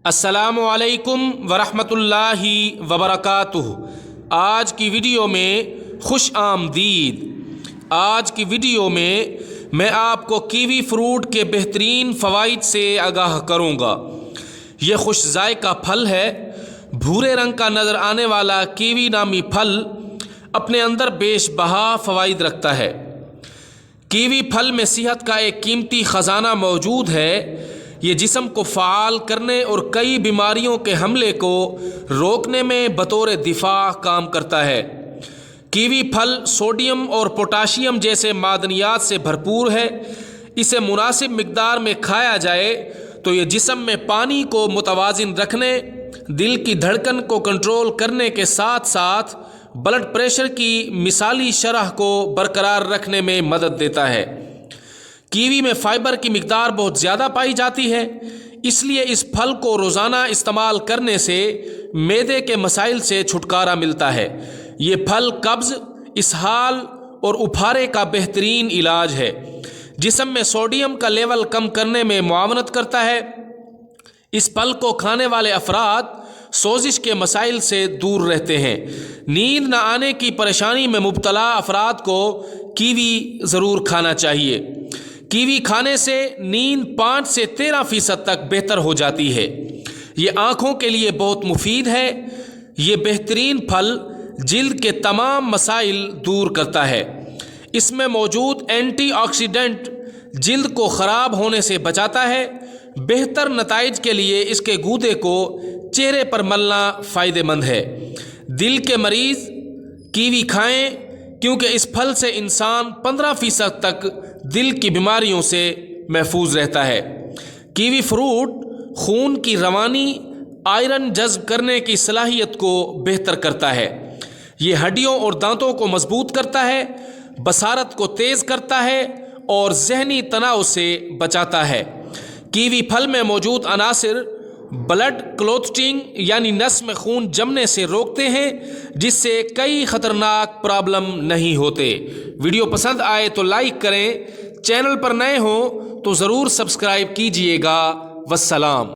السلام علیکم ورحمۃ اللہ وبرکاتہ۔ آج کی ویڈیو میں خوش آمدید۔ آج کی ویڈیو میں آپ کو کیوی فروٹ کے بہترین فوائد سے آگاہ کروں گا۔ یہ خوش ذائقہ پھل ہے۔ بھورے رنگ کا نظر آنے والا کیوی نامی پھل اپنے اندر بیش بہا فوائد رکھتا ہے۔ کیوی پھل میں صحت کا ایک قیمتی خزانہ موجود ہے۔ یہ جسم کو فعال کرنے اور کئی بیماریوں کے حملے کو روکنے میں بطور دفاع کام کرتا ہے۔ کیوی پھل سوڈیم اور پوٹاشیم جیسے معدنیات سے بھرپور ہے۔ اسے مناسب مقدار میں کھایا جائے تو یہ جسم میں پانی کو متوازن رکھنے، دل کی دھڑکن کو کنٹرول کرنے کے ساتھ ساتھ بلڈ پریشر کی مثالی شرح کو برقرار رکھنے میں مدد دیتا ہے۔ کیوی میں فائبر کی مقدار بہت زیادہ پائی جاتی ہے، اس لیے اس پھل کو روزانہ استعمال کرنے سے معدے کے مسائل سے چھٹکارا ملتا ہے۔ یہ پھل قبض، اسہال اور اپھارے کا بہترین علاج ہے۔ جسم میں سوڈیم کا لیول کم کرنے میں معاونت کرتا ہے۔ اس پھل کو کھانے والے افراد سوزش کے مسائل سے دور رہتے ہیں۔ نیند نہ آنے کی پریشانی میں مبتلا افراد کو کیوی ضرور کھانا چاہیے۔ کیوی کھانے سے نیند 5 سے 13% تک بہتر ہو جاتی ہے۔ یہ آنکھوں کے لیے بہت مفید ہے۔ یہ بہترین پھل جلد کے تمام مسائل دور کرتا ہے۔ اس میں موجود اینٹی آکسیڈنٹ جلد کو خراب ہونے سے بچاتا ہے۔ بہتر نتائج کے لیے اس کے گودے کو چہرے پر ملنا فائدہ مند ہے۔ دل کے مریض کیوی کھائیں کیونکہ اس پھل سے انسان 15% تک دل کی بیماریوں سے محفوظ رہتا ہے۔ کیوی فروٹ خون کی روانی، آئرن جذب کرنے کی صلاحیت کو بہتر کرتا ہے۔ یہ ہڈیوں اور دانتوں کو مضبوط کرتا ہے، بصارت کو تیز کرتا ہے اور ذہنی تناؤ سے بچاتا ہے۔ کیوی پھل میں موجود عناصر بلڈ کلوٹنگ یعنی نس میں خون جمنے سے روکتے ہیں، جس سے کئی خطرناک پرابلم نہیں ہوتے۔ ویڈیو پسند آئے تو لائک کریں، چینل پر نئے ہوں تو ضرور سبسکرائب کیجیے گا۔ والسلام۔